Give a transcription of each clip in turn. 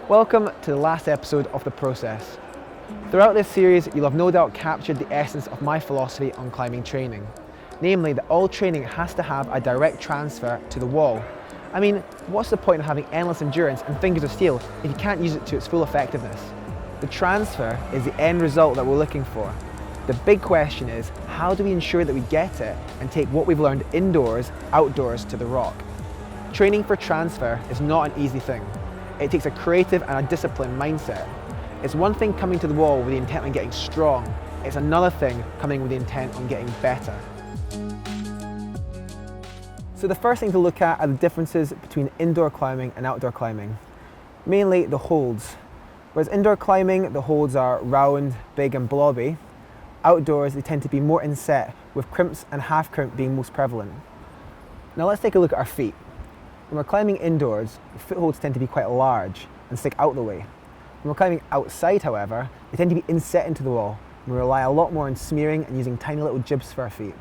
Welcome to the last episode of The Process. Throughout this series, you'll have no doubt captured the essence of my philosophy on climbing training. Namely, that all training has to have a direct transfer to the wall. I mean, what's the point of having endless endurance and fingers of steel if you can't use it to its full effectiveness? The transfer is the end result that we're looking for. The big question is, how do we ensure that we get it and take what we've learned indoors, outdoors to the rock? Training for transfer is not an easy thing. It takes a creative and a disciplined mindset. It's one thing coming to the wall with the intent on getting strong. It's another thing coming with the intent on getting better. So the first thing to look at are the differences between indoor climbing and outdoor climbing. Mainly the holds. Whereas indoor climbing, the holds are round, big and blobby. Outdoors, they tend to be more inset, with crimps and half crimp being most prevalent. Now let's take a look at our feet. When we're climbing indoors, the footholds tend to be quite large and stick out the way. When we're climbing outside, however, they tend to be inset into the wall. We rely a lot more on smearing and using tiny little jibs for our feet.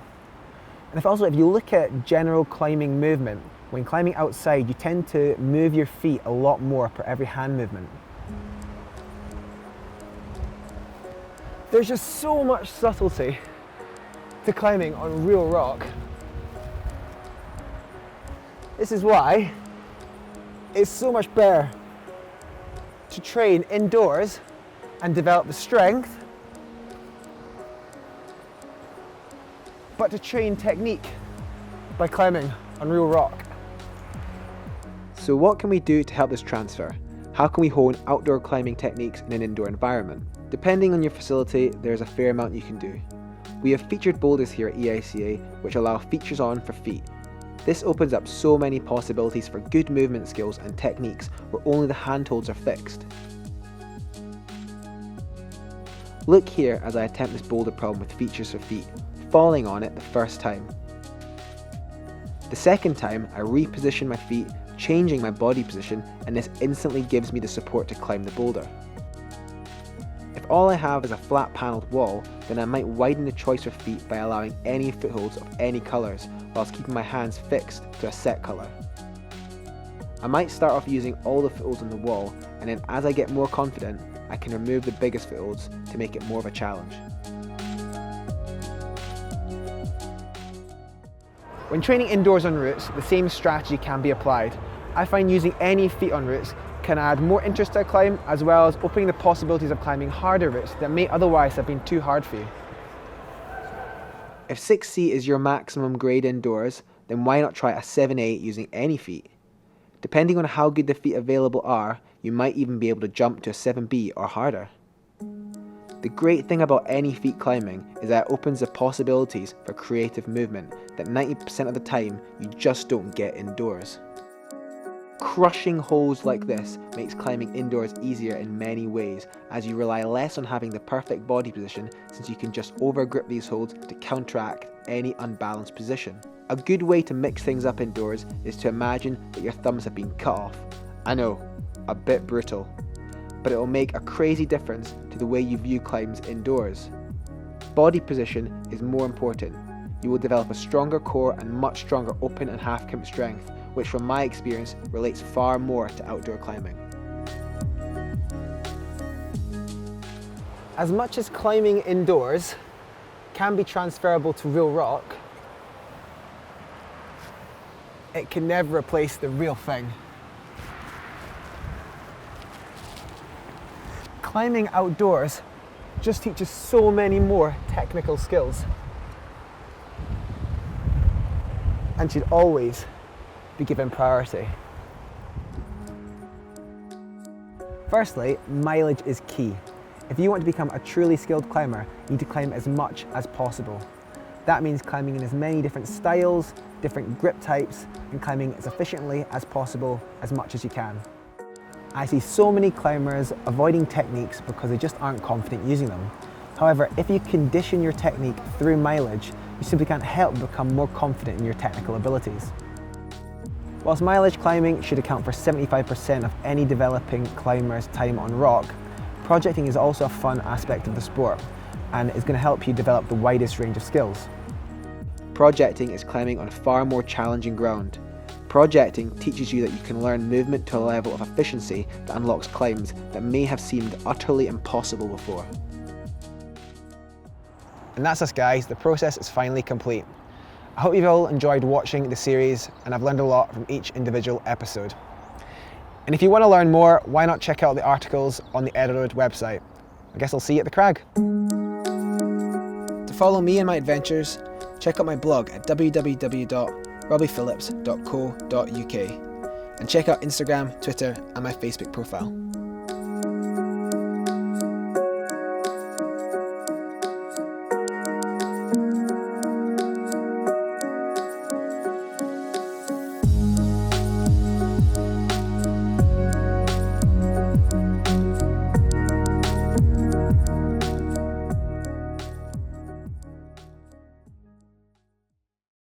And if you look at general climbing movement, when climbing outside, you tend to move your feet a lot more per every hand movement. There's just so much subtlety to climbing on real rock. This is why it's so much better to train indoors and develop the strength, but to train technique by climbing on real rock. So what can we do to help this transfer? How can we hone outdoor climbing techniques in an indoor environment? Depending on your facility, there's a fair amount you can do. We have featured boulders here at EICA which allow features on for feet. This opens up so many possibilities for good movement skills and techniques where only the handholds are fixed. Look here as I attempt this boulder problem with features for feet, falling on it the first time. The second time, I reposition my feet, changing my body position, and this instantly gives me the support to climb the boulder. If all I have is a flat panelled wall, then I might widen the choice for feet by allowing any footholds of any colours, whilst keeping my hands fixed to a set colour. I might start off using all the footholds on the wall, and then as I get more confident, I can remove the biggest footholds to make it more of a challenge. When training indoors on routes, the same strategy can be applied. I find using any feet on routes can add more interest to a climb, as well as opening the possibilities of climbing harder routes that may otherwise have been too hard for you. If 6C is your maximum grade indoors, then why not try a 7A using any feet? Depending on how good the feet available are, you might even be able to jump to a 7B or harder. The great thing about any feet climbing is that it opens the possibilities for creative movement that 90% of the time you just don't get indoors. Crushing holds like this makes climbing indoors easier in many ways, as you rely less on having the perfect body position, since you can just overgrip these holds to counteract any unbalanced position. A good way to mix things up indoors is to imagine that your thumbs have been cut off. I know, a bit brutal, but it will make a crazy difference to the way you view climbs indoors. Body position is more important. You will develop a stronger core and much stronger open and half crimp strength, which from my experience relates far more to outdoor climbing. As much as climbing indoors can be transferable to real rock, it can never replace the real thing. Climbing outdoors just teaches so many more technical skills, and should always be given priority. Firstly, mileage is key. If you want to become a truly skilled climber, you need to climb as much as possible. That means climbing in as many different styles, different grip types, and climbing as efficiently as possible, as much as you can. I see so many climbers avoiding techniques because they just aren't confident using them. However, if you condition your technique through mileage, you simply can't help but become more confident in your technical abilities. Whilst mileage climbing should account for 75% of any developing climber's time on rock, projecting is also a fun aspect of the sport and is going to help you develop the widest range of skills. Projecting is climbing on far more challenging ground. Projecting teaches you that you can learn movement to a level of efficiency that unlocks climbs that may have seemed utterly impossible before. And that's us guys, the process is finally complete. I hope you've all enjoyed watching the series and I've learned a lot from each individual episode. And if you want to learn more, why not check out the articles on the Edelrid website. I guess I'll see you at the crag. To follow me and my adventures, check out my blog at www.robbiephillips.co.uk and check out Instagram, Twitter and my Facebook profile.